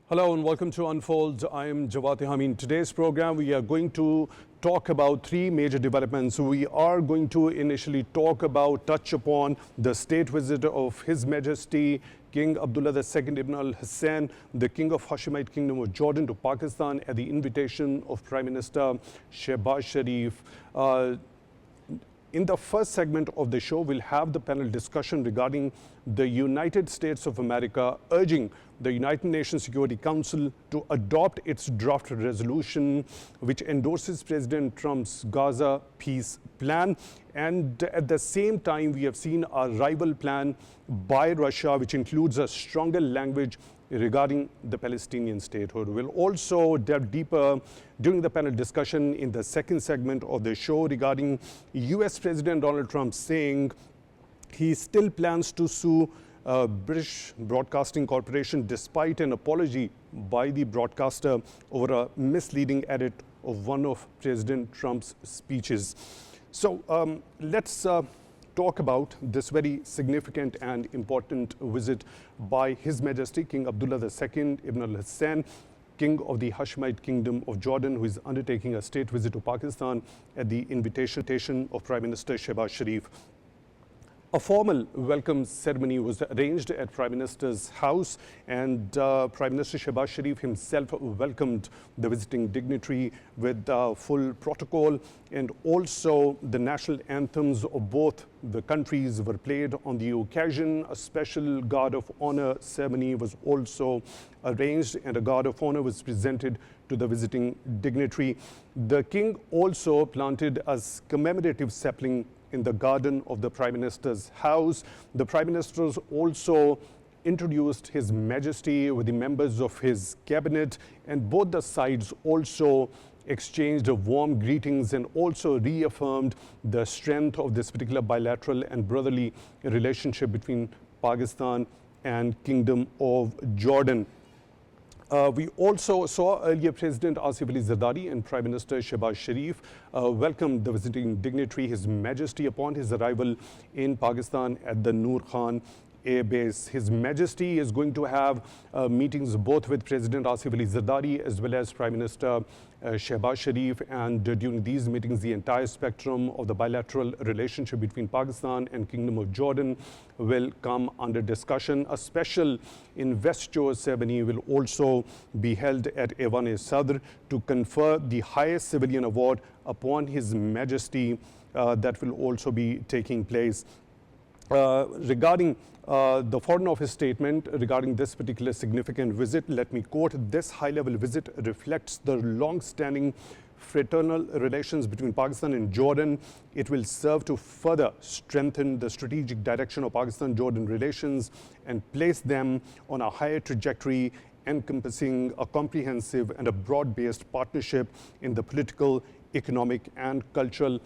Hello and welcome to Unfold. I am Jawad Tehami. In today's program, we are going to talk about three major developments. We are going to initially touch upon the state visit of His Majesty King Abdullah II Ibn al-Hassan, the King of Hashemite Kingdom of Jordan, to Pakistan at the invitation of Prime Minister Shehbaz Sharif. In the first segment of the show, we'll have the panel discussion regarding the United States of America urging the United Nations Security Council to adopt its draft resolution, which endorses President Trump's Gaza peace plan. And at the same time, we have seen a rival plan by Russia, which includes a stronger language regarding the Palestinian statehood. We'll also delve deeper during the panel discussion in the second segment of the show regarding US President Donald Trump saying he still plans to sue British Broadcasting Corporation despite an apology by the broadcaster over a misleading edit of one of President Trump's speeches. So let's talk about this very significant and important visit by His Majesty King Abdullah II Ibn al-Hassan, King of the Hashemite Kingdom of Jordan, who is undertaking a state visit to Pakistan at the invitation of Prime Minister Shehbaz Sharif. A formal welcome ceremony was arranged at Prime Minister's house, and Prime Minister Shehbaz Sharif himself welcomed the visiting dignitary with full protocol, and also the national anthems of both the countries were played on the occasion. A special guard of honor ceremony was also arranged, and a guard of honor was presented to the visiting dignitary. The king also planted a commemorative sapling in the garden of the Prime Minister's house. The Prime Minister also introduced His Majesty with the members of his cabinet, and both the sides also exchanged warm greetings and also reaffirmed the strength of this particular bilateral and brotherly relationship between Pakistan and Kingdom of Jordan. We also saw earlier President Asif Ali Zardari and Prime Minister Shehbaz Sharif welcome the visiting dignitary, His Majesty, upon his arrival in Pakistan at the Noor Khan Air Base. His Majesty is going to have meetings both with President Asif Ali Zardari as well as Prime Minister Shehbaz Sharif, and during these meetings the entire spectrum of the bilateral relationship between Pakistan and Kingdom of Jordan will come under discussion. A special investiture ceremony will also be held at Evan-e-Sadr to confer the highest civilian award upon His Majesty that will also be taking place. Regarding the Foreign Office statement regarding this particular significant visit, let me quote: "This high-level visit reflects the long-standing fraternal relations between Pakistan and Jordan. It will serve to further strengthen the strategic direction of Pakistan-Jordan relations and place them on a higher trajectory, encompassing a comprehensive and a broad-based partnership in the political, economic and cultural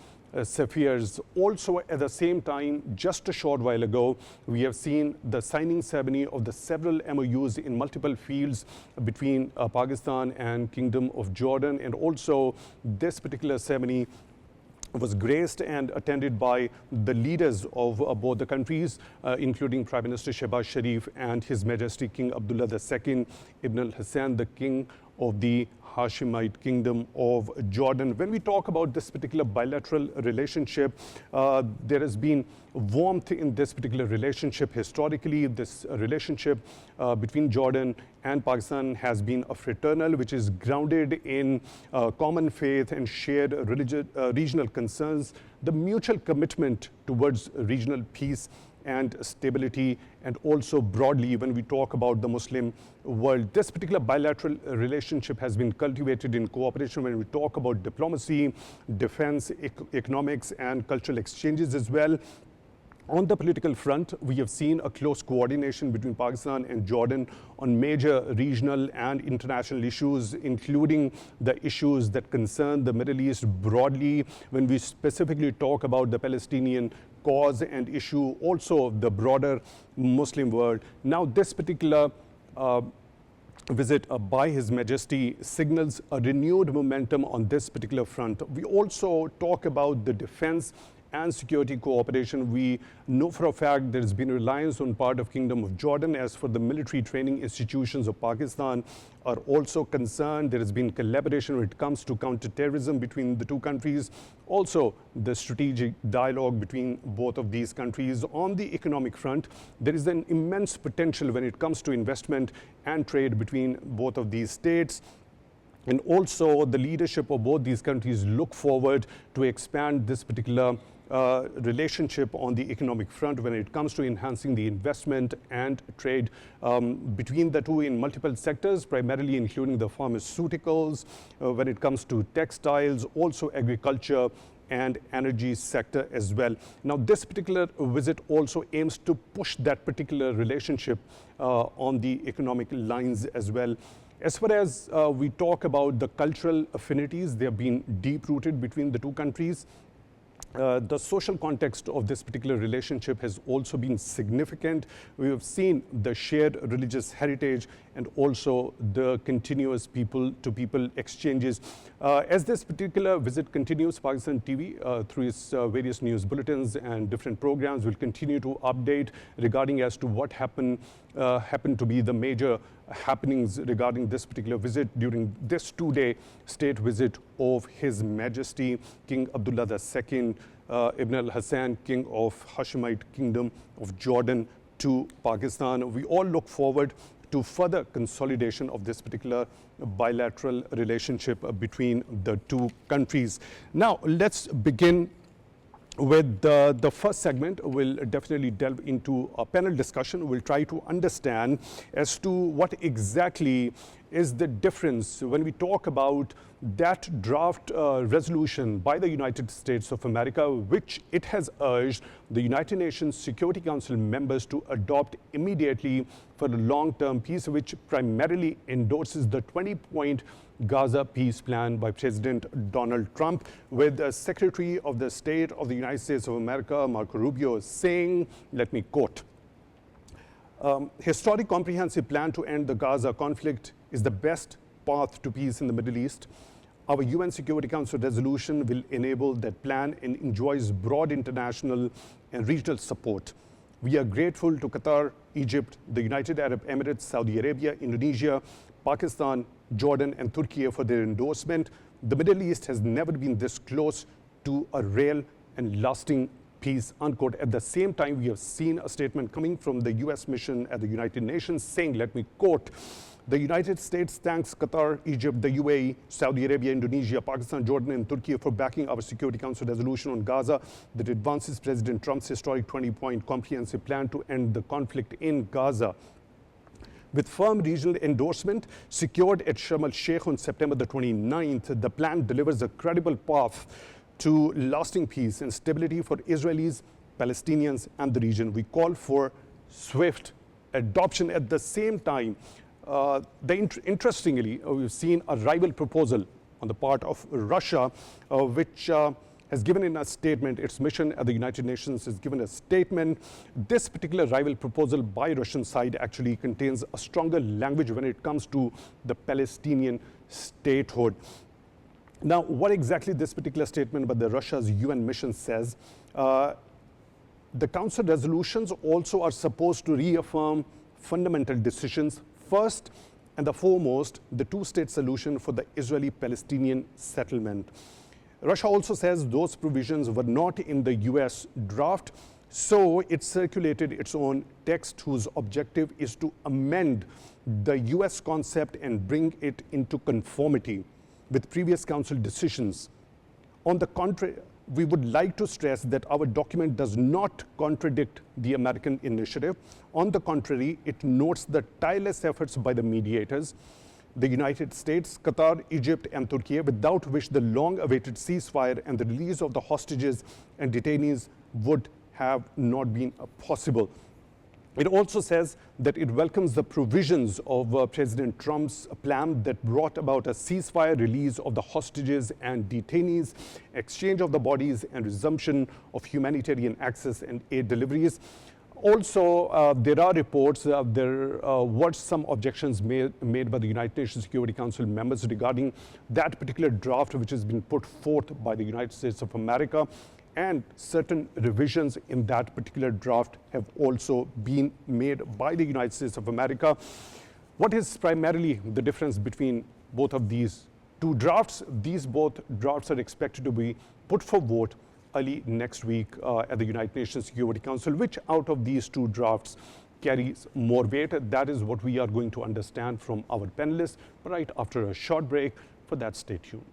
spheres." Also, at the same time, just a short while ago, we have seen the signing ceremony of the several MOUs in multiple fields between Pakistan and Kingdom of Jordan, and also this particular ceremony was graced and attended by the leaders of both the countries, including Prime Minister Shehbaz Sharif and His Majesty King Abdullah II Ibn al-Hassan, the King of the Hashemite Kingdom of Jordan. When we talk about this particular bilateral relationship, there has been warmth in this particular relationship. Historically, this relationship between Jordan and Pakistan has been a fraternal, which is grounded in common faith and shared regional concerns, the mutual commitment towards regional peace and stability, and also broadly when we talk about the Muslim world. This particular bilateral relationship has been cultivated in cooperation when we talk about diplomacy, defense, economics and cultural exchanges as well. On the political front, we have seen a close coordination between Pakistan and Jordan on major regional and international issues, including the issues that concern the Middle East broadly. When we specifically talk about the Palestinian cause and issue, also the broader Muslim world. Now, this particular visit by His Majesty signals a renewed momentum on this particular front. We also talk about the defense and security cooperation. We know for a fact there has been reliance on part of Kingdom of Jordan. As for the military training institutions of Pakistan are also concerned. There has been collaboration when it comes to counterterrorism between the two countries. Also, the strategic dialogue between both of these countries. On the economic front, there is an immense potential when it comes to investment and trade between both of these states. And also, the leadership of both these countries look forward to expand this particular relationship on the economic front when it comes to enhancing the investment and trade between the two in multiple sectors, primarily including the pharmaceuticals, when it comes to textiles, also agriculture and energy sector as well. Now, this particular visit also aims to push that particular relationship on the economic lines as well. As far as we talk about the cultural affinities, they have been deep-rooted between the two countries. The social context of this particular relationship has also been significant. We have seen the shared religious heritage and also the continuous people-to-people exchanges. As this particular visit continues, Pakistan TV, through its various news bulletins and different programs, will continue to update regarding as to what happened to be the major happenings regarding this particular visit during this two-day state visit of His Majesty King Abdullah II Ibn al-Hassan, King of Hashemite Kingdom of Jordan, to Pakistan. We all look forward to further consolidation of this particular bilateral relationship between the two countries. Now, let's begin with the first segment. We'll definitely delve into a panel discussion. We'll try to understand as to what exactly is the difference when we talk about that draft resolution by the United States of America, which it has urged the United Nations Security Council members to adopt immediately for a long-term peace, which primarily endorses the 20-point Gaza peace plan by President Donald Trump, with the Secretary of the State of the United States of America, Marco Rubio, saying, let me quote, historic comprehensive plan to end the Gaza conflict is the best path to peace in the Middle East. Our UN Security Council resolution will enable that plan and enjoys broad international and regional support. We are grateful to Qatar, Egypt, the United Arab Emirates, Saudi Arabia, Indonesia, Pakistan, Jordan, and Turkey for their endorsement. The Middle East has never been this close to a real and lasting peace, unquote. At the same time, we have seen a statement coming from the US mission at the United Nations saying, let me quote, the United States thanks Qatar, Egypt, the UAE, Saudi Arabia, Indonesia, Pakistan, Jordan, and Turkey for backing our Security Council resolution on Gaza that advances President Trump's historic 20-point comprehensive plan to end the conflict in Gaza. With firm regional endorsement secured at Sharm el-Sheikh on September the 29th, the plan delivers a credible path to lasting peace and stability for Israelis, Palestinians, and the region. We call for swift adoption. At the same time, interestingly, we've seen a rival proposal on the part of Russia, which has given in a statement, its mission at the United Nations has given a statement. This particular rival proposal by Russian side actually contains a stronger language when it comes to the Palestinian statehood. Now, what exactly this particular statement by the Russia's UN mission says, the Council resolutions also are supposed to reaffirm fundamental decisions. First and the foremost, the two-state solution for the Israeli-Palestinian settlement. Russia also says those provisions were not in the US draft, so it circulated its own text whose objective is to amend the US concept and bring it into conformity with previous council decisions. On the contrary, we would like to stress that our document does not contradict the American initiative. On the contrary, it notes the tireless efforts by the mediators, the United States, Qatar, Egypt, and Turkey, without which the long-awaited ceasefire and the release of the hostages and detainees would have not been possible. It also says that it welcomes the provisions of President Trump's plan that brought about a ceasefire, release of the hostages and detainees, exchange of the bodies, and resumption of humanitarian access and aid deliveries. Also, there are reports, there were some objections made by the United Nations Security Council members regarding that particular draft which has been put forth by the United States of America. and certain revisions in that particular draft have also been made by the United States of America. What is primarily the difference between both of these two drafts? These both drafts are expected to be put for vote early next week at the United Nations Security Council. Which out of these two drafts carries more weight? That is what we are going to understand from our panelists right after a short break. For that, stay tuned.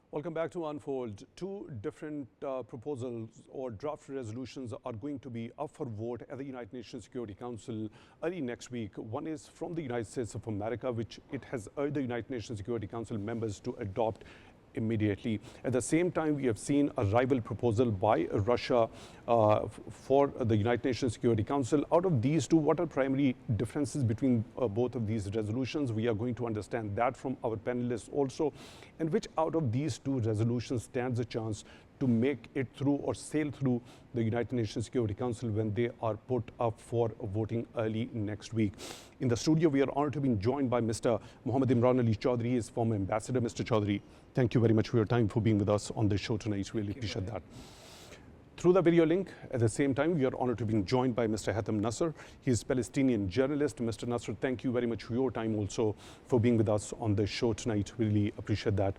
Welcome back to Unfold. Two different proposals or draft resolutions are going to be up for vote at the United Nations Security Council early next week. One is from the United States of America, which it has urged the United Nations Security Council members to adopt immediately. At the same time, we have seen a rival proposal by Russia for the United Nations Security Council. Out of these two, what are primary differences between both of these resolutions? We are going to understand that from our panelists also. And which out of these two resolutions stands a chance to make it through or sail through the United Nations Security Council when they are put up for voting early next week. In the studio, we are honored to be joined by Mr. Mohammad Imran Ali Chaudhry, he is former ambassador. Mr. Chaudhry, thank you very much for your time, for being with us on the show tonight. Really appreciate that. Through the video link, at the same time, we are honored to be joined by Mr. HAITAM NASEER. He is a Palestinian journalist. Mr. NASEER, thank you very much for your time also, for being with us on the show tonight. Really appreciate that.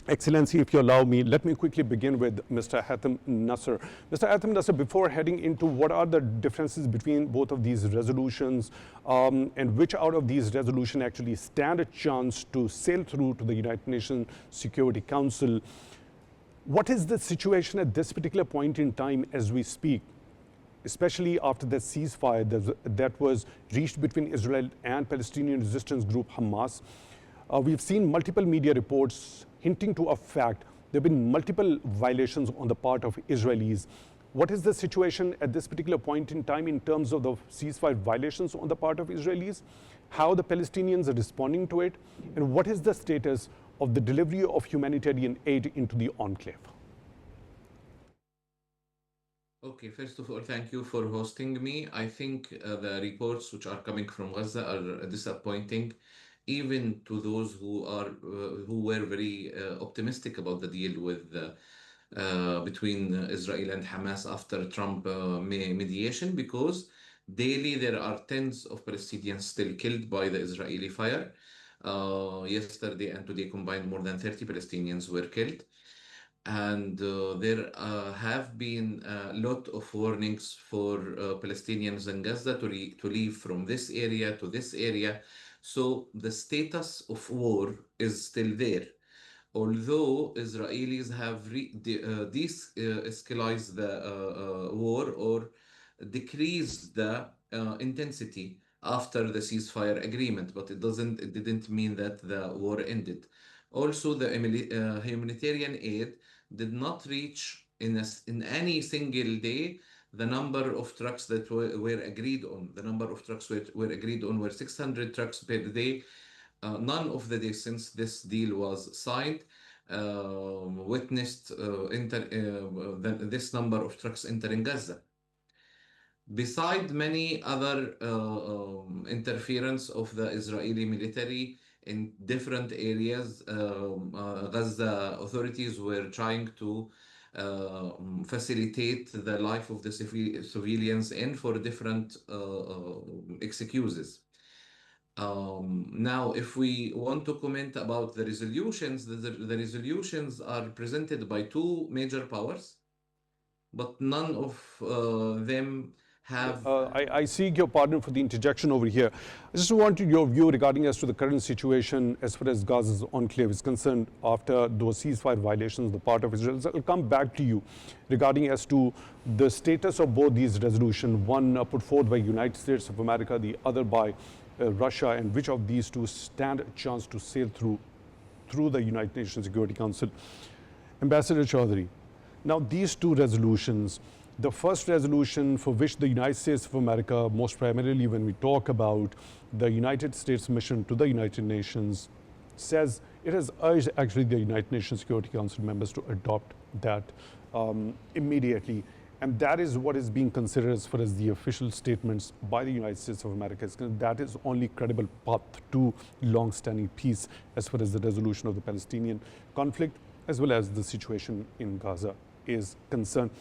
Excellency, if you allow me, let me quickly begin with Mr. HAITAM NASEER. Mr. HAITAM NASEER, before heading into what are the differences between both of these resolutions and which out of these resolutions actually stand a chance to sail through to the United Nations Security Council, what is the situation at this particular point in time as we speak, especially after the ceasefire that was reached between Israel and Palestinian resistance group Hamas? We've seen multiple media reports hinting to a fact there have been multiple violations on the part of Israelis. What is the situation at this particular point in time in terms of the ceasefire violations on the part of Israelis, how the Palestinians are responding to it, and what is the status of the delivery of humanitarian aid into the enclave? Okay, first of all, thank you for hosting me. I think the reports which are coming from Gaza are disappointing, even to those who were very optimistic about the deal with between Israel and Hamas after Trump mediation, because daily there are tens of Palestinians still killed by the Israeli fire. Yesterday and today combined, more than 30 Palestinians were killed. And there have been a lot of warnings for Palestinians in Gaza to leave from this area to this area. So the status of war is still there. Although Israelis have de-escalated the war or decreased the intensity after the ceasefire agreement, but it didn't mean that the war ended. Also, the humanitarian aid did not reach in any single day the number of trucks that were agreed on. The number of trucks were agreed on were 600 trucks per day. None of the days since this deal was signed witnessed this number of trucks entering Gaza. Beside many other interference of the Israeli military in different areas, Gaza authorities were trying to facilitate the life of the civilians in for different excuses. Now, if we want to comment about the resolutions, the resolutions are presented by two major powers, but none of them have... I seek your pardon for the interjection over here. I just wanted your view regarding as to the current situation as far as Gaza's enclave is concerned after those ceasefire violations on the part of Israel. So I'll come back to you regarding as to the status of both these resolutions, one put forward by United States of America, the other by Russia, and which of these two stand a chance to sail through the United Nations Security Council. Ambassador Chaudhry, now these two resolutions, the first resolution for which the United States of America, most primarily when we talk about the United States mission to the United Nations, says it has urged actually the United Nations Security Council members to adopt that immediately. And that is what is being considered as far as the official statements by the United States of America is concerned. That is only credible path to long-standing peace as far as the resolution of the Palestinian conflict, as well as the situation in Gaza is concerned.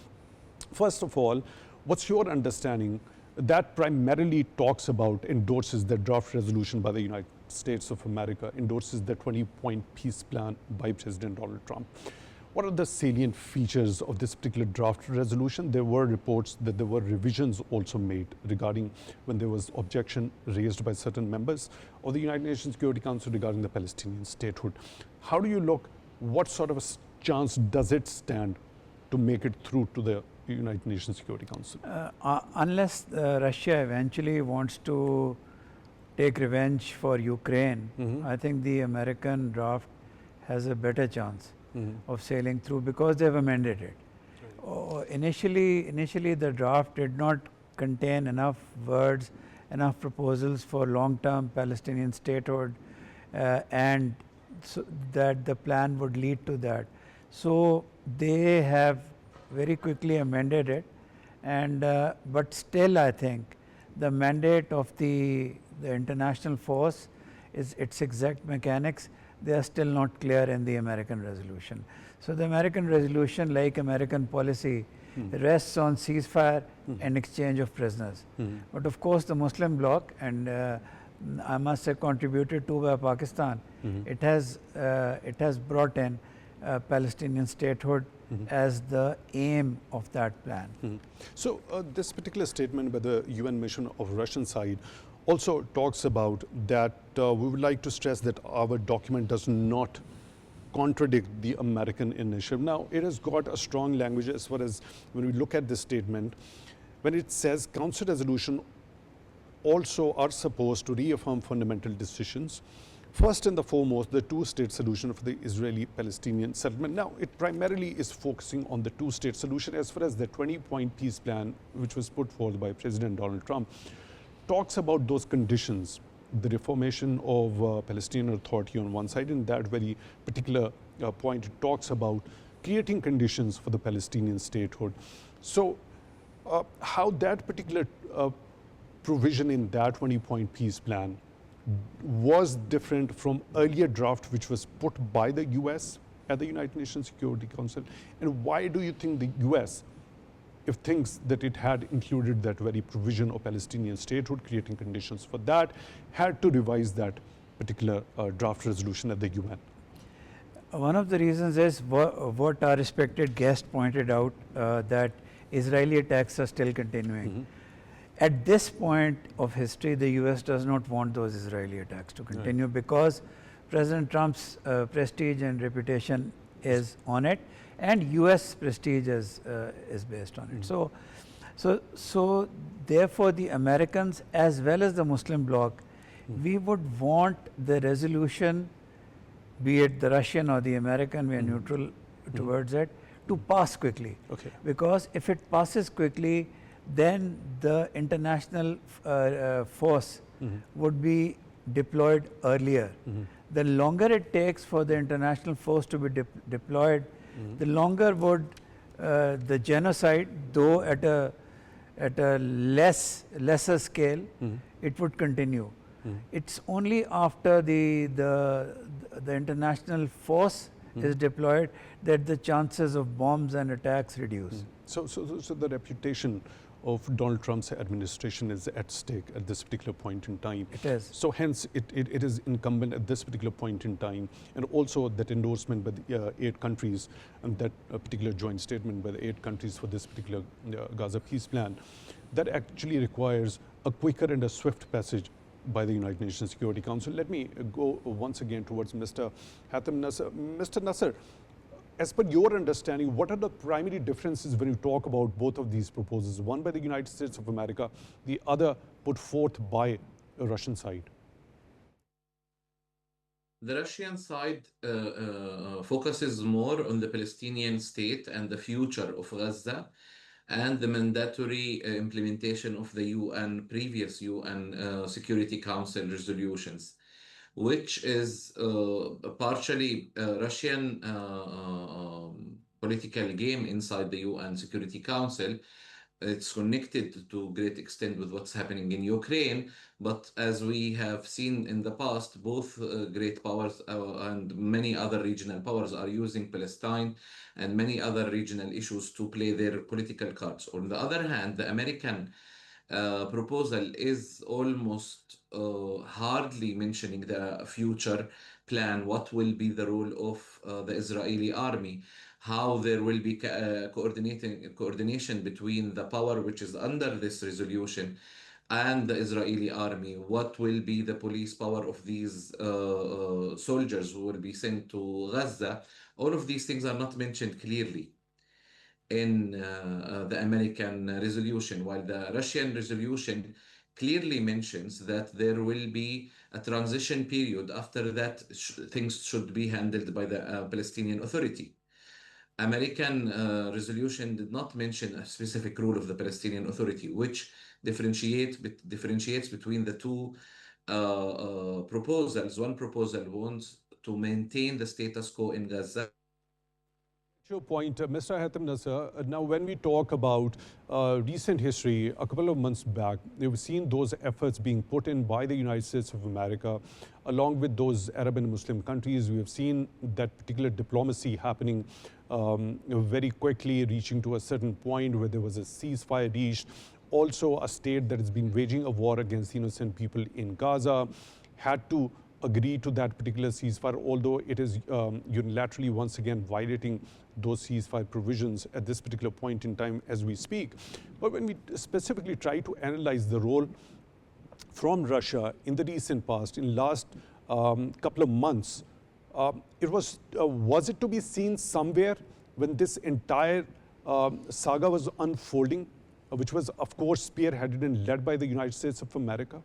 First of all, what's your understanding? That primarily talks about, endorses the draft resolution by the United States of America, endorses the 20-point peace plan by President Donald Trump. What are the salient features of this particular draft resolution? There were reports that there were revisions also made regarding when there was objection raised by certain members of the United Nations Security Council regarding the Palestinian statehood. How do you look, what sort of a chance does it stand to make it through to the United Nations Security Council? Unless Russia eventually wants to take revenge for Ukraine, I think the American draft has a better chance of sailing through because they've amended it. Initially, the draft did not contain enough words, enough proposals for long-term Palestinian statehood, and so that the plan would lead to that. So they have very quickly amended it, and but still, I think the mandate of the international force is its exact mechanics. They are still not clear in the American resolution. So the American resolution, like American policy, rests on ceasefire and exchange of prisoners. But of course, the Muslim bloc, and I must say contributed to by Pakistan, it has brought in Palestinian statehood as the aim of that plan. So this particular statement by the UN mission of Russian side also talks about that we would like to stress that our document does not contradict the American initiative. Now, it has got a strong language as far as when we look at this statement, when it says Council resolution also are supposed to reaffirm fundamental decisions. First and the foremost, the two-state solution for the Israeli-Palestinian settlement. Now, it primarily is focusing on the two-state solution as far as the 20-point peace plan, which was put forth by President Donald Trump, talks about those conditions, the reformation of Palestinian Authority on one side, in that very particular point, it talks about creating conditions for the Palestinian statehood. So, how that particular provision in that 20-point peace plan was different from earlier draft which was put by the US at the United Nations Security Council, and why do you think the US, if thinks that it had included that very provision of Palestinian statehood, creating conditions for that, had to revise that particular draft resolution at the UN? One of the reasons is what our respected guest pointed out, that Israeli attacks are still continuing. At this point of history, the US does not want those Israeli attacks to continue because President Trump's prestige and reputation is on it, and US prestige is based on it. So therefore, the Americans as well as the Muslim bloc, we would want the resolution, be it the Russian or the American, we are neutral towards it, to pass quickly. Because if it passes quickly, then the international force would be deployed earlier. The longer it takes for the international force to be deployed, the longer would the genocide, though at a lesser scale, it would continue. It's only after the international force is deployed that the chances of bombs and attacks reduce. So the reputation of Donald Trump's administration is at stake at this particular point in time. It is. So hence, it is incumbent at this particular point in time, and also that endorsement by the 8 countries, and that particular joint statement by the 8 countries for this particular Gaza peace plan, that actually requires a quicker and a swift passage by the United Nations Security Council. Let me go once again towards Mr. HAITAM Nasser. Mr. Nasser, as per your understanding, what are the primary differences when you talk about both of these proposals, one by the United States of America, the other put forth by the Russian side? The Russian side focuses more on the Palestinian state and the future of Gaza and the mandatory implementation of the previous UN Security Council resolutions, which is partially Russian political game inside the UN Security Council. It's connected to a great extent with what's happening in Ukraine. But as we have seen in the past, both great powers and many other regional powers are using Palestine and many other regional issues to play their political cards. On the other hand, the American proposal is almost hardly mentioning the future plan, what will be the role of the Israeli army, how there will be coordination between the power which is under this resolution and the Israeli army, what will be the police power of these soldiers who will be sent to Gaza. All of these things are not mentioned clearly in the American resolution, while the Russian resolution clearly mentions that there will be a transition period. After that, things should be handled by the Palestinian Authority. American resolution did not mention a specific rule of the Palestinian Authority, which differentiates between the two proposals. One proposal wants to maintain the status quo in Gaza. Your point, Mr. Haitham Nasser. Now, when we talk about recent history, a couple of months back, we've seen those efforts being put in by the United States of America, along with those Arab and Muslim countries. We have seen that particular diplomacy happening very quickly, reaching to a certain point where there was a ceasefire reached. Also, a state that has been waging a war against innocent people in Gaza had to agree to that particular ceasefire, although it is unilaterally once again violating those ceasefire provisions at this particular point in time as we speak. But when we specifically try to analyze the role from Russia in the recent past, in last couple of months, was it to be seen somewhere when this entire saga was unfolding, which was of course spearheaded and led by the United States of America?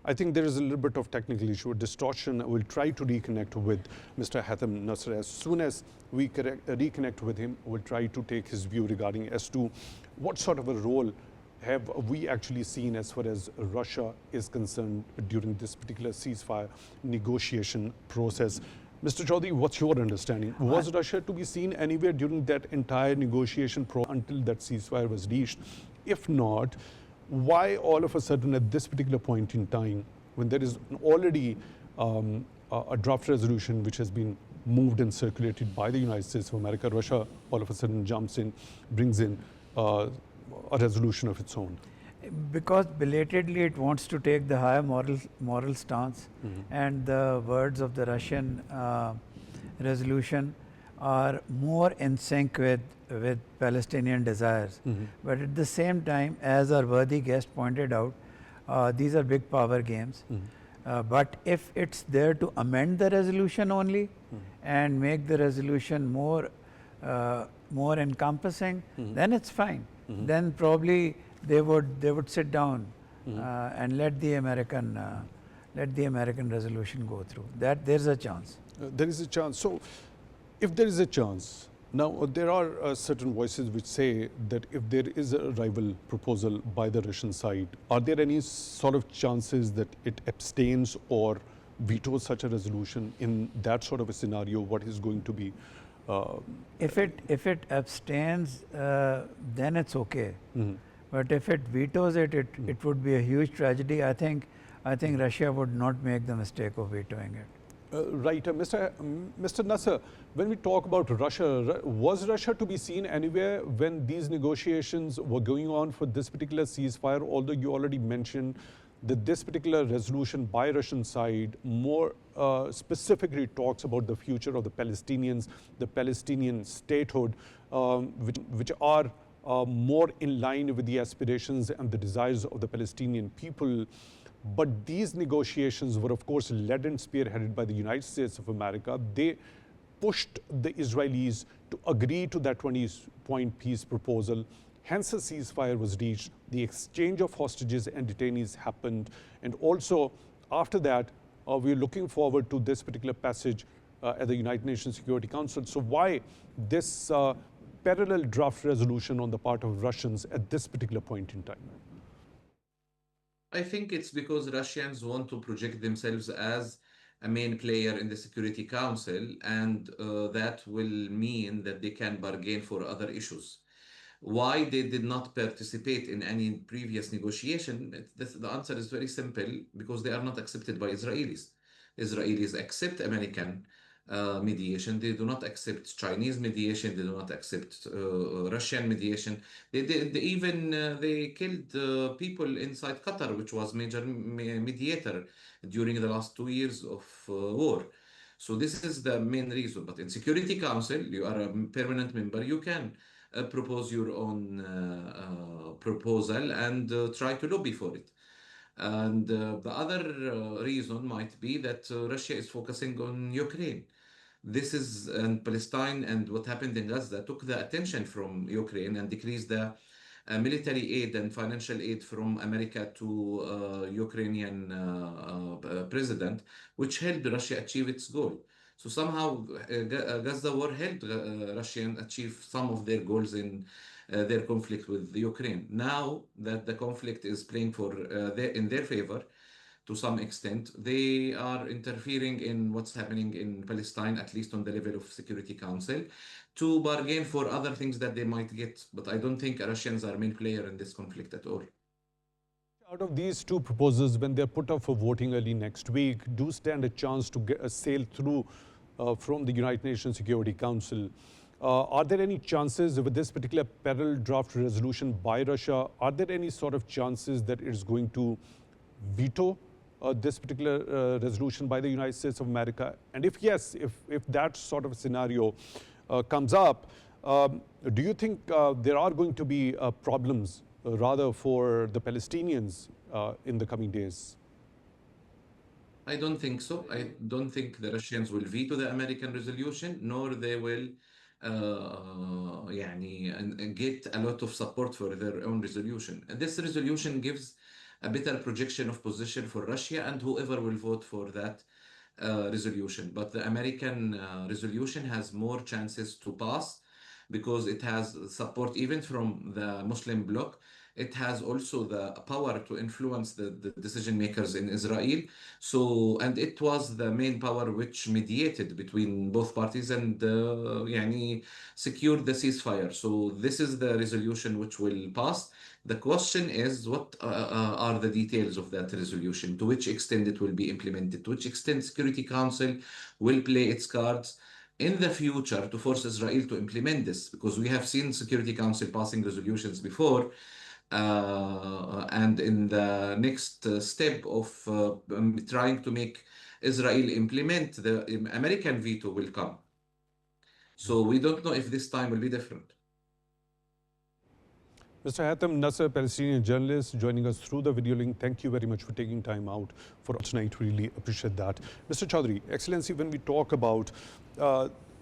I think there is a little bit of technical issue, a distortion. We'll try to reconnect with Mr. Haitham Nasser. As soon as we reconnect with him, we'll try to take his view regarding as to what sort of a role have we actually seen as far as Russia is concerned during this particular ceasefire negotiation process. Mr. Chaudhry, what's your understanding? Was Russia to be seen anywhere during that entire negotiation process until that ceasefire was reached? If not, why all of a sudden at this particular point in time, when there is already a draft resolution which has been moved and circulated by the United States of America, Russia all of a sudden jumps in, brings in a resolution of its own? Because belatedly it wants to take the higher moral stance, and the words of the Russian resolution are more in sync with Palestinian desires. But at the same time, as our worthy guest pointed out, these are big power games. But if it's there to amend the resolution only and make the resolution more encompassing, then it's fine. Then probably they would sit down and let the American resolution go through. That there's a chance. There is a chance. So, if there is a chance, now there are certain voices which say that if there is a rival proposal by the Russian side, are there any sort of chances that it abstains or vetoes such a resolution? In that sort of a scenario, what is going to be? If it abstains, then it's okay. But if it vetoes it, it would be a huge tragedy. I think Russia would not make the mistake of vetoing it. Right. Mr. Nasser, when we talk about Russia, was Russia to be seen anywhere when these negotiations were going on for this particular ceasefire? Although you already mentioned that this particular resolution by Russian side more specifically talks about the future of the Palestinians, the Palestinian statehood, which are more in line with the aspirations and the desires of the Palestinian people. But these negotiations were, of course, led and spearheaded by the United States of America. They pushed the Israelis to agree to that 20-point peace proposal. Hence, a ceasefire was reached. The exchange of hostages and detainees happened. And also, after that, we're looking forward to this particular passage at the United Nations Security Council. So why this parallel draft resolution on the part of Russians at this particular point in time? I think it's because Russians want to project themselves as a main player in the Security Council, and that will mean that they can bargain for other issues. Why they did not participate in any previous negotiation? The answer is very simple: because they are not accepted by Israelis. Israelis accept American mediation. They do not accept Chinese mediation. They do not accept Russian mediation. They even they killed people inside Qatar, which was major mediator during the last 2 years of war. So this is the main reason. But in Security Council, you are a permanent member. You can propose your own proposal and try to lobby for it. And the other reason might be that Russia is focusing on Ukraine. This is and Palestine, and what happened in Gaza took the attention from Ukraine and decreased the military aid and financial aid from America to Ukrainian president, which helped Russia achieve its goal. So somehow Gaza war helped Russia achieve some of their goals in their conflict with Ukraine. Now that the conflict is playing in their favor, to some extent, they are interfering in what's happening in Palestine, at least on the level of Security Council, to bargain for other things that they might get. But I don't think Russians are main player in this conflict at all. Out of these two proposals, when they're put up for voting early next week, do stand a chance to get a sail through from the United Nations Security Council. Are there any chances with this particular parallel draft resolution by Russia, are there any sort of chances that it's going to veto this particular resolution by the United States of America? And if yes, if that sort of scenario comes up, do you think there are going to be problems rather for the Palestinians in the coming days? I don't think so. I don't think the Russians will veto the American resolution, nor they will get a lot of support for their own resolution. And this resolution gives a better projection of position for Russia and whoever will vote for that resolution. But the American resolution has more chances to pass because it has support even from the Muslim bloc. It has also the power to influence the decision makers in Israel. So, and it was the main power which mediated between both parties and secured the ceasefire. So this is the resolution which will pass. The question is, what are the details of that resolution? To which extent it will be implemented? To which extent Security Council will play its cards in the future to force Israel to implement this? Because we have seen Security Council passing resolutions before, and in the next step of trying to make Israel implement, the American veto will come. So we don't know if this time will be different. Mr. HAITAM Nasser, Palestinian journalist, joining us through the video link. Thank you very much for taking time out for us tonight. Really appreciate that. Mr. Chaudhry, Excellency, when we talk about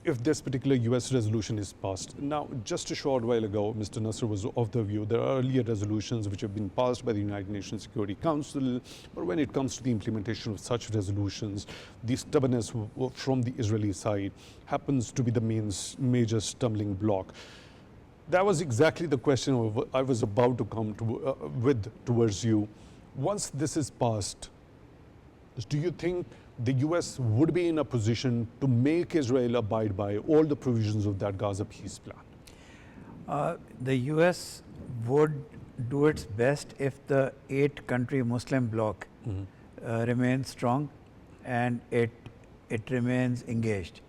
if this particular US resolution is passed. Now, just a short while ago, Mr. Nasser was of the view there are earlier resolutions which have been passed by the United Nations Security Council, but when it comes to the implementation of such resolutions, the stubbornness from the Israeli side happens to be the major stumbling block. That was exactly the question I was about to come towards you. Once this is passed, do you think the US would be in a position to make Israel abide by all the provisions of that Gaza peace plan? The US would do its best if the 8-country Muslim bloc remains strong and it remains engaged.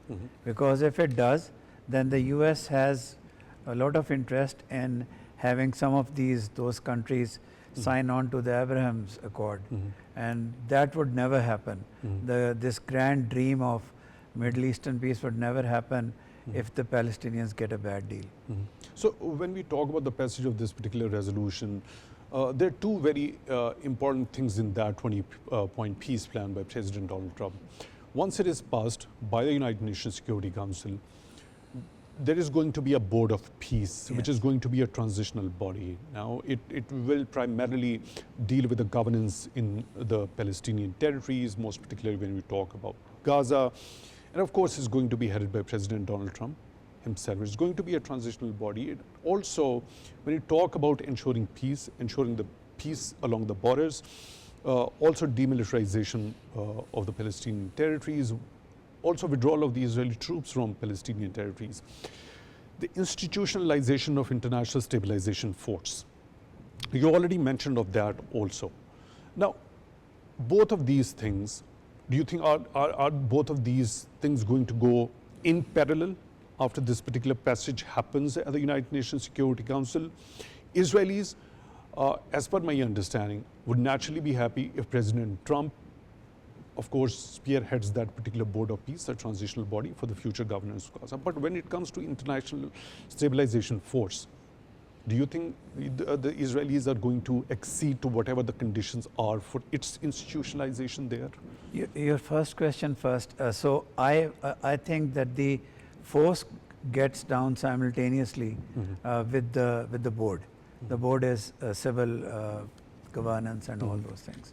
Because if it does, then the US has a lot of interest in having some of those countries sign on to the Abraham's Accord, and that would never happen. This grand dream of Middle Eastern peace would never happen if the Palestinians get a bad deal. So when we talk about the passage of this particular resolution, there are two very important things in that 20-point peace plan by President Donald Trump. Once it is passed by the United Nations Security Council, there is going to be a board of peace, which is going to be a transitional body. Now, it will primarily deal with the governance in the Palestinian territories, most particularly when we talk about Gaza. And of course, it's going to be headed by President Donald Trump himself. It's going to be a transitional body. It also, when you talk about ensuring the peace along the borders, also demilitarization of the Palestinian territories, also withdrawal of the Israeli troops from Palestinian territories, the institutionalization of international stabilization force. You already mentioned of that also. Now, both of these things, do you think are both of these things going to go in parallel after this particular passage happens at the United Nations Security Council? Israelis, as per my understanding, would naturally be happy if President Trump, of course, spearheads that particular board of peace, a transitional body for the future governance of Gaza. But when it comes to international stabilization force, do you think the Israelis are going to accede to whatever the conditions are for its institutionalization there? Your first question first. So I think that the force gets down simultaneously with the board. The board is civil governance and all those things.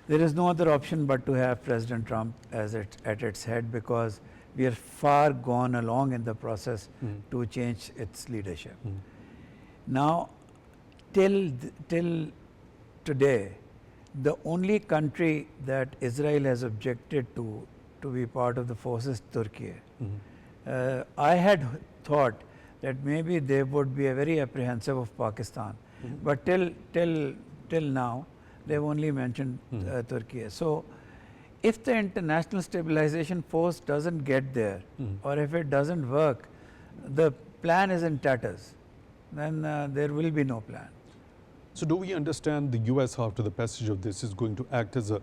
There is no other option but to have President Trump as at its head, because we are far gone along in the process to change its leadership. Now, till today, the only country that Israel has objected to be part of the force is Turkey. I had thought that maybe they would be very apprehensive of Pakistan, but till now, they've only mentioned Turkey. So, if the international stabilization force doesn't get there, or if it doesn't work, the plan is in tatters. Then there will be no plan. So do we understand the US, after the passage of this, is going to act as a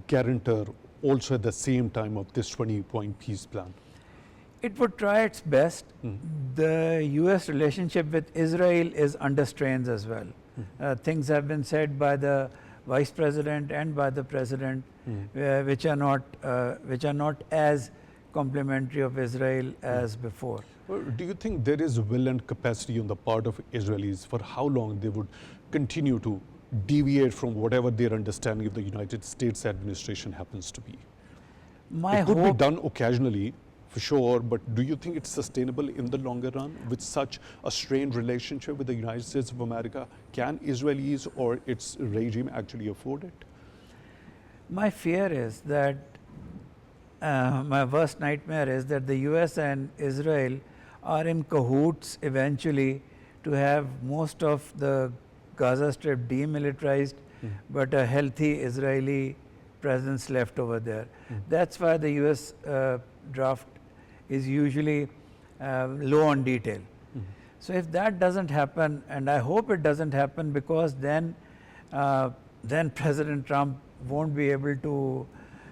guarantor also at the same time of this 20-point peace plan? It would try its best. The US relationship with Israel is under strains as well. Things have been said by the Vice President and by the President, which are not as complimentary of Israel as before. Do you think there is will and capacity on the part of Israelis for how long they would continue to deviate from whatever their understanding of the United States administration happens to be? My it could be hope, done occasionally, for sure, but do you think it's sustainable in the longer run with such a strained relationship with the United States of America? Can Israelis or its regime actually afford it? my fear is that, my worst nightmare is that the US and Israel are in cahoots eventually to have most of the Gaza Strip demilitarized, but a healthy Israeli presence left over there. That's why the US draft is usually low on detail. So if that doesn't happen, and I hope it doesn't happen, because then President Trump won't be able to,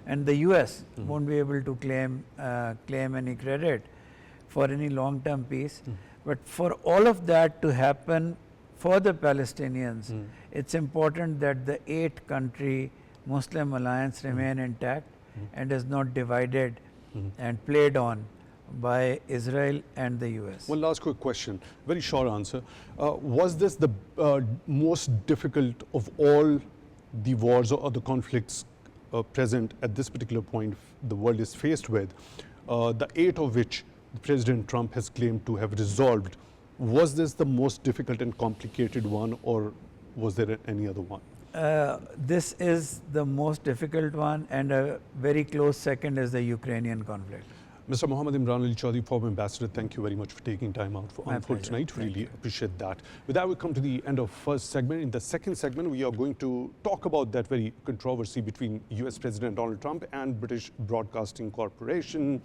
and the US won't be able to claim any credit for any long-term peace. But for all of that to happen for the Palestinians, it's important that the 8-country Muslim alliance remain intact and is not divided and played on by Israel and the US. One last quick question, very short answer. Was this the most difficult of all the wars or the conflicts present at this particular point the world is faced with, the 8 of which President Trump has claimed to have resolved? Was this the most difficult and complicated one, or was there any other one? This is the most difficult one, and a very close second is the Ukrainian conflict. Mr. Mohammad Imran Ali Chaudhry, former ambassador, thank you very much for taking time out for tonight. Really appreciate that. With that, we come to the end of first segment. In the second segment, we are going to talk about that very controversy between US President Donald Trump and British Broadcasting Corporation.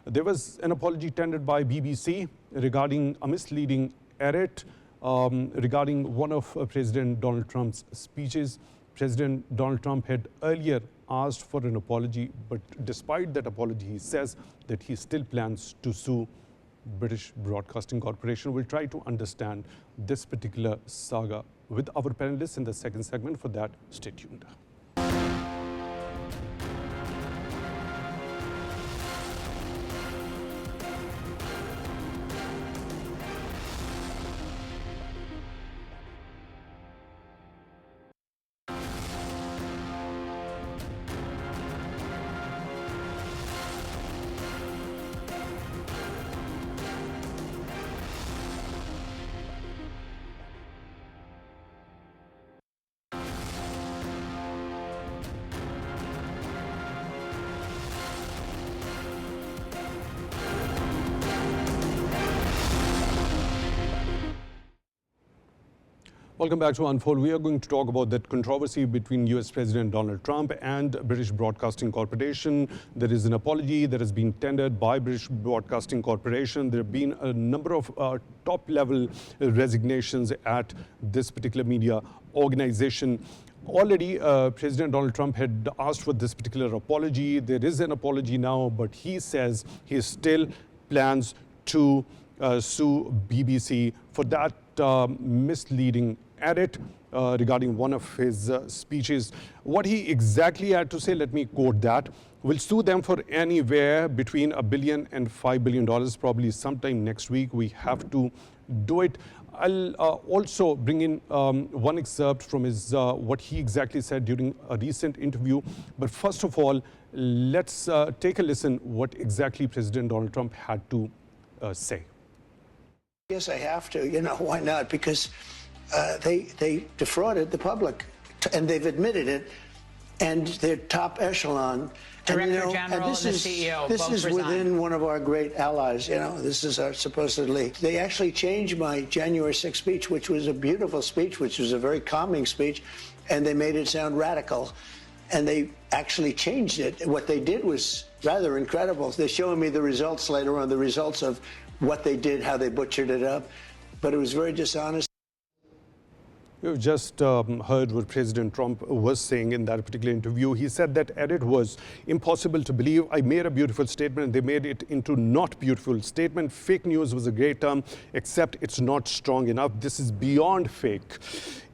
There was an apology tendered by BBC regarding a misleading edit regarding one of President Donald Trump's speeches. President Donald Trump had earlier asked for an apology, but despite that apology, he says that he still plans to sue British Broadcasting Corporation. We'll try to understand this particular saga with our panelists in the second segment. For that, stay tuned. Welcome back to Unfold. We are going to talk about that controversy between US President Donald Trump and British Broadcasting Corporation. There is an apology that has been tendered by British Broadcasting Corporation. There have been a number of top-level resignations at this particular media organization. Already, President Donald Trump had asked for this particular apology. There is an apology now, but he says he still plans to sue BBC for that misleading edit regarding one of his speeches. What he exactly had to say, let me quote that. We'll sue them for anywhere between $1 billion and $5 billion, probably sometime next week. We have to do it. I'll also bring in one excerpt from his what he exactly said during a recent interview. But first of all, let's take a listen what exactly President Donald Trump had to say. Yes, I have to. You know, why not? Because they defrauded the public, and they've admitted it, and they're top echelon. Director General and the CEO This both is resigned. within one of our great allies. You know, this is our supposedly. They actually changed my January 6th speech, which was a beautiful speech, which was a very calming speech, and they made it sound radical. And they actually changed it. What they did was rather incredible. They're showing me the results later on, the results of what they did, how they butchered it up. But it was very dishonest. You've just heard what President Trump was saying in that particular interview. He said that edit was impossible to believe. I made a beautiful statement. They made it into not beautiful statement. Fake news was a great term, except it's not strong enough. This is beyond fake.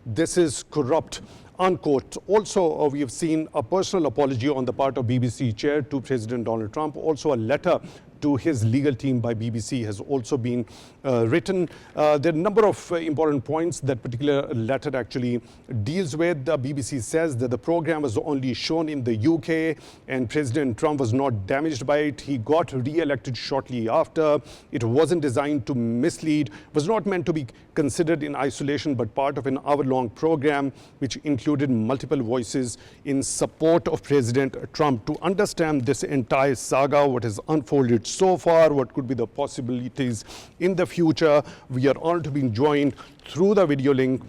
This is corrupt. Unquote. Also, we have seen a personal apology on the part of BBC chair to President Donald Trump. Also, a letter to his legal team by BBC has also been written. There are a number of important points that particular letter actually deals with. The BBC says that the program was only shown in the UK and President Trump was not damaged by it. He got re-elected shortly after. It wasn't designed to mislead, was not meant to be considered in isolation, but part of an hour-long program which included multiple voices in support of President Trump. To understand this entire saga, what has unfolded so far, what could be the possibilities in the future, we are honored to be joined through the video link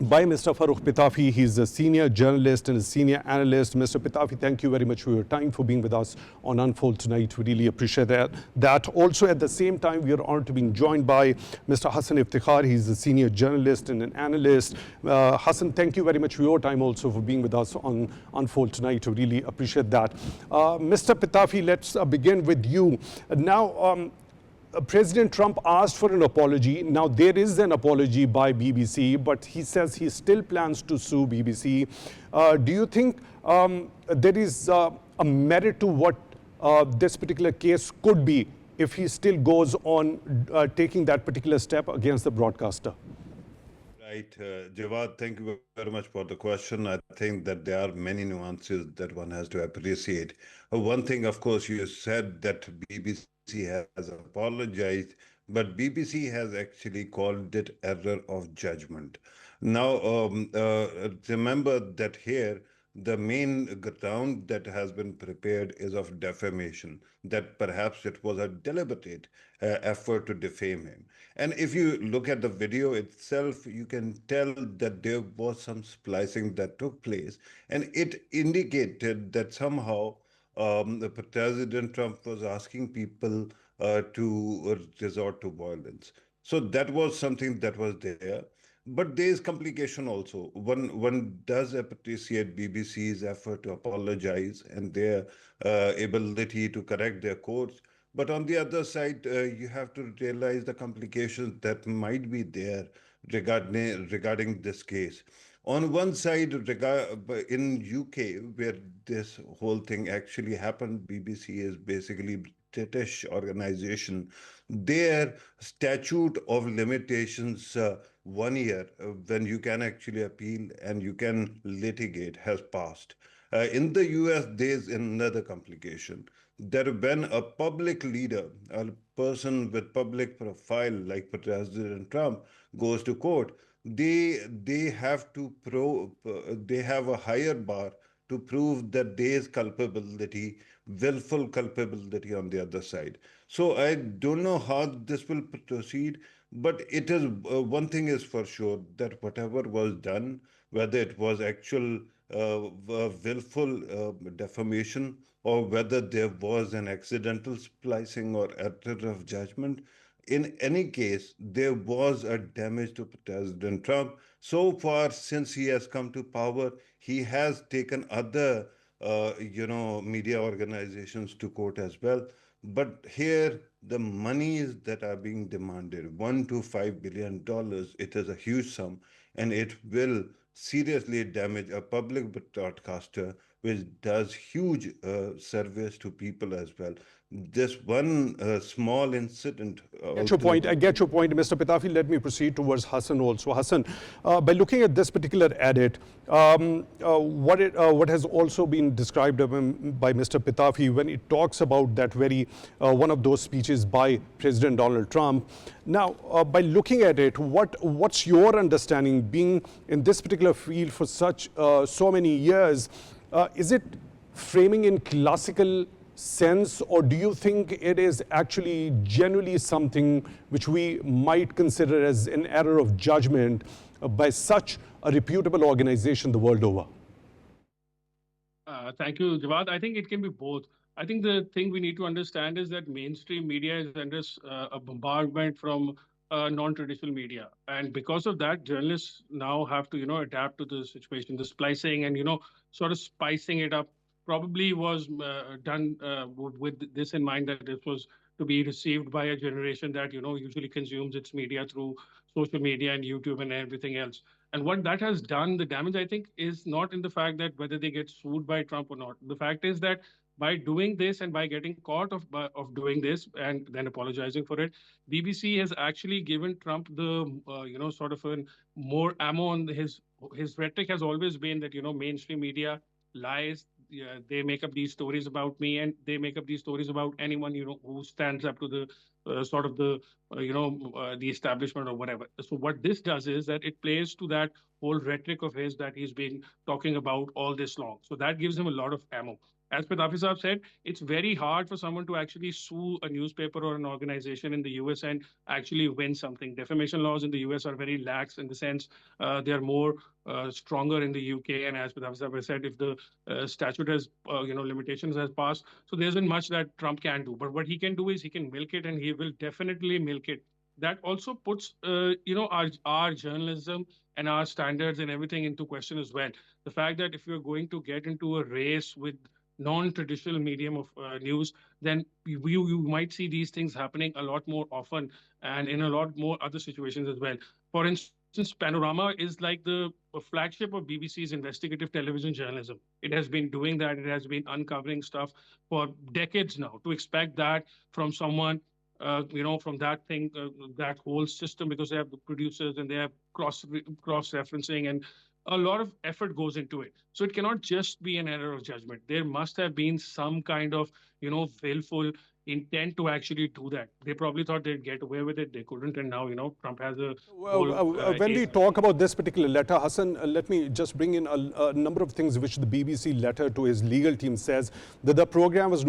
by Mr. FURRUKH PITTAFI. He's a senior journalist and a senior analyst. Mr. PITTAFI, thank you very much for your time, for being with us on Unfold tonight. We really appreciate that. Also, at the same time, we are honored to be joined by Mr. HASSAN IFTEKHAR. He's a senior journalist and an analyst. Hassan, thank you very much for your time also, for being with us on Unfold tonight. We really appreciate that. Mr. PITTAFI, let's begin with you. Now, President Trump asked for an apology. Now, there is an apology by BBC, but he says he still plans to sue BBC. Do you think there is a merit to what this particular case could be if he still goes on taking that particular step against the broadcaster? Right, Jawad, thank you very much for the question. I think that there are many nuances that one has to appreciate. One thing, of course, you said that BBC has apologized, but BBC has actually called it error of judgment. Now, remember that here, the main ground that has been prepared is of defamation, that perhaps it was a deliberate effort to defame him. And if you look at the video itself, you can tell that there was some splicing that took place, and it indicated that somehow the President Trump was asking people to resort to violence. So that was something that was there. But there is complication also. One does appreciate BBC's effort to apologize and their ability to correct their course. But on the other side, you have to realize the complications that might be there regarding this case. On one side, in UK, where this whole thing actually happened, BBC is basically British organization. Their statute of limitations 1 year when you can actually appeal and you can litigate has passed. In the US, there's another complication that when a public leader, a person with public profile like President Trump goes to court, they have a higher bar to prove that there is culpability, willful culpability on the other side. So I don't know how this will proceed, But it is one thing is for sure that whatever was done, whether it was actual willful defamation or whether there was an accidental splicing or error of judgment, in any case, there was a damage to President Trump. So far, since he has come to power, he has taken other, media organizations to court as well. But here, the monies that are being demanded, $1 to $5 billion, it is a huge sum, and it will seriously damage a public broadcaster, which does huge service to people as well. This one small incident, Get your point. although I get your point, Mr. Pitafi. Let me proceed towards Hassan also. Hassan, by looking at this particular edit, what has also been described by Mr. Pitafi when it talks about that very one of those speeches by President Donald Trump. Now, by looking at it, what's your understanding, being in this particular field for so many years? Is it framing in classical sense, or do you think it is actually genuinely something which we might consider as an error of judgment by such a reputable organization the world over? Thank you, Jawad. I think it can be both. I think the thing we need to understand is that mainstream media is under a bombardment from non-traditional media, and because of that, journalists now have to, adapt to the situation. The splicing and sort of spicing it up probably was done with this in mind, that this was to be received by a generation that usually consumes its media through social media and YouTube and everything else. And what that has done, the damage, I think, is not in the fact that whether they get sued by Trump or not. The fact is that by doing this and by getting caught of doing this and then apologizing for it, BBC has actually given Trump the sort of a more ammo on his rhetoric has always been that mainstream media lies. Yeah, they make up these stories about me, and they make up these stories about anyone who stands up to the sort of the establishment or whatever. So what this does is that it plays to that whole rhetoric of his that he's been talking about all this long. So that gives him a lot of ammo. As Pitafi Saab said, it's very hard for someone to actually sue a newspaper or an organization in the US and actually win something. Defamation laws in the US are very lax in the sense they are more stronger in the UK. And as Pitafi Saab said, if the statute has, limitations has passed, so there isn't much that Trump can do. But what he can do is he can milk it, and he will definitely milk it. That also puts, our journalism and our standards and everything into question as well. The fact that if you're going to get into a race with non-traditional medium of news, then you might see these things happening a lot more often and in a lot more other situations as well. For instance, Panorama is like the flagship of BBC's investigative television journalism. It has been doing that. It has been uncovering stuff for decades now. To expect that from someone, from that thing, that whole system, because they have the producers and they have cross-referencing and a lot of effort goes into it. So it cannot just be an error of judgment. There must have been some kind of, willful intent to actually do that. They probably thought they'd get away with it. They couldn't. And now, Trump has a when we talk about this particular letter, Hassan, let me just bring in a number of things which the BBC letter to his legal team says that the program was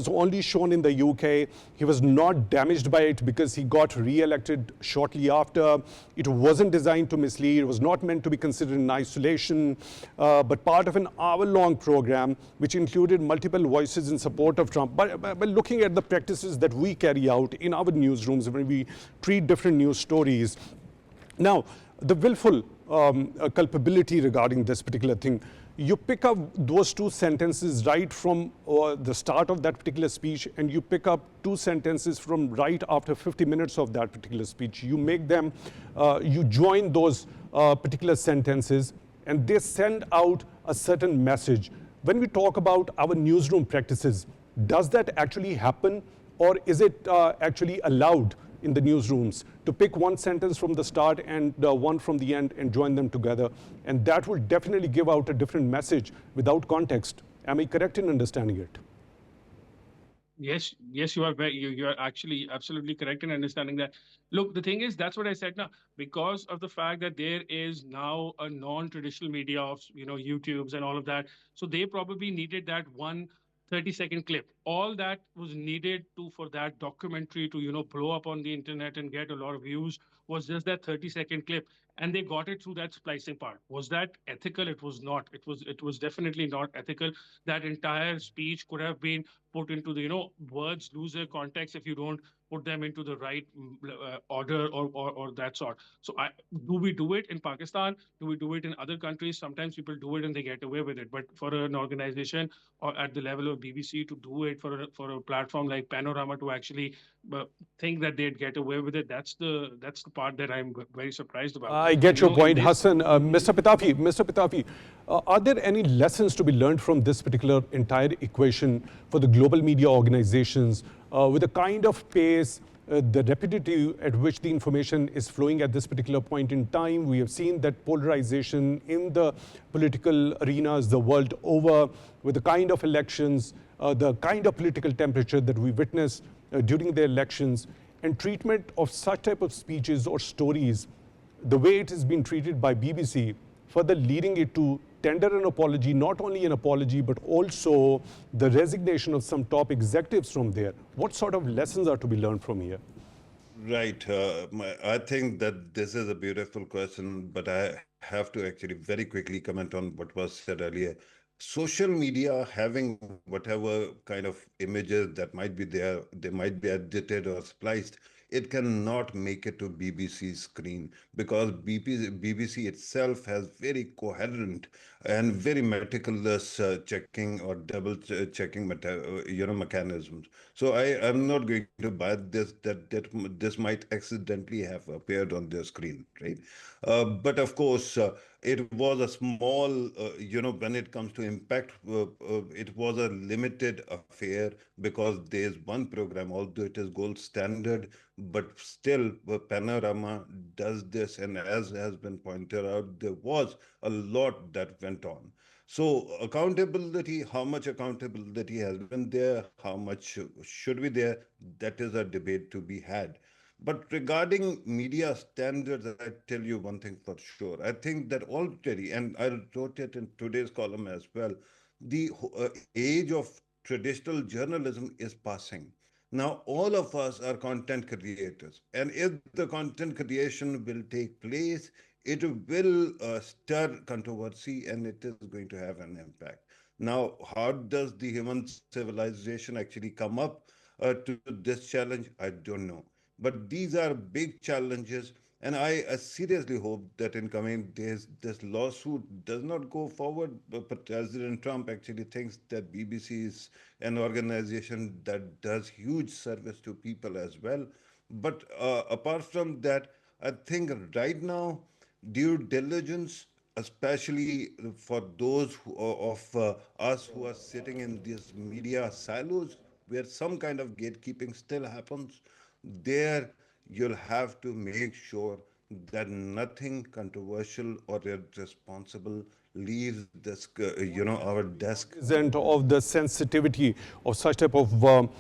only shown in the UK. He was not damaged by it because he got re-elected shortly after. It wasn't designed to mislead. It was not meant to be considered in isolation, but part of an hour-long program which included multiple voices in support of Trump. But looking at the practices that we carry out in our newsrooms when we treat different news stories, now the willful culpability regarding this particular thing, you pick up those two sentences right from the start of that particular speech, and you pick up two sentences from right after 50 minutes of that particular speech. You make them, you join those particular sentences, and they send out a certain message. When we talk about our newsroom practices, does that actually happen, or is it actually allowed in the newsrooms to pick one sentence from the start and one from the end and join them together? And that will definitely give out a different message without context. Am I correct in understanding it? Yes, you are you are actually absolutely correct in understanding that. Look, the thing is, that's what I said now. Because of the fact that there is now a non-traditional media of YouTubes and all of that, so they probably needed that one 30-second clip. All that was needed for that documentary to, blow up on the internet and get a lot of views was just that 30-second clip. And they got it through that splicing part. Was that ethical? It was not. It was definitely not ethical. That entire speech could have been put into the, words lose their context if you don't put them into the right order or that sort. So do we do it in Pakistan? Do we do it in other countries? Sometimes people do it and they get away with it. But for an organization or at the level of BBC to do it, for a platform like Panorama to actually think that they'd get away with it, that's the part that I'm very surprised about. I get your point, Hassan. Mr. Pittafi, are there any lessons to be learned from this particular entire equation for the global media organizations with the kind of pace, the rapidity at which the information is flowing at this particular point in time? We have seen that polarization in the political arenas the world over, with the kind of elections, the kind of political temperature that we witness during the elections, and treatment of such type of speeches or stories, the way it has been treated by BBC, further leading it to tender an apology, not only an apology, but also the resignation of some top executives from there. What sort of lessons are to be learned from here? Right. I think that this is a beautiful question, but I have to actually very quickly comment on what was said earlier. Social media, having whatever kind of images that might be there, they might be edited or spliced, it cannot make it to BBC screen, because BBC itself has very coherent and very meticulous checking or double checking mechanisms. So I am not going to buy this that this might accidentally have appeared on their screen, right? But of course, it was a small, when it comes to impact, it was a limited affair, because there's one program, although it is gold standard, but still Panorama does this. And as has been pointed out, there was a lot that went on. So accountability, how much accountability has been there, how much should be there, that is a debate to be had. But regarding media standards, I tell you one thing for sure. I think that already, and I wrote it in today's column as well, the age of traditional journalism is passing. Now, all of us are content creators. And if the content creation will take place, it will stir controversy, and it is going to have an impact. Now, how does the human civilization actually come up to this challenge? I don't know. But these are big challenges, and I seriously hope that in coming days, this lawsuit does not go forward. But President Trump actually thinks that BBC is an organization that does huge service to people as well. But apart from that, I think right now, due diligence, especially for those of us who are sitting in these media silos, where some kind of gatekeeping still happens, there you'll have to make sure that nothing controversial or irresponsible leaves this, our desk. Of the sensitivity of such type of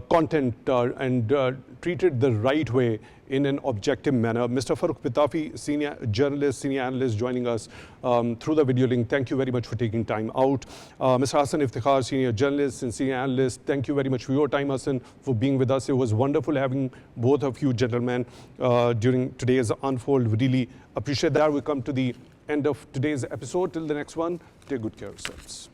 content and treated the right way in an objective manner. Mr. FURRUKH Pittafi, senior journalist, senior analyst, joining us through the video link. Thank you very much for taking time out. Mr. Hassan IFTEKHAR, senior journalist and senior analyst, thank you very much for your time, Hassan, for being with us. It was wonderful having both of you gentlemen during today's Unfold. We really appreciate that. We come to the end of today's episode. Till the next one, take good care of yourselves.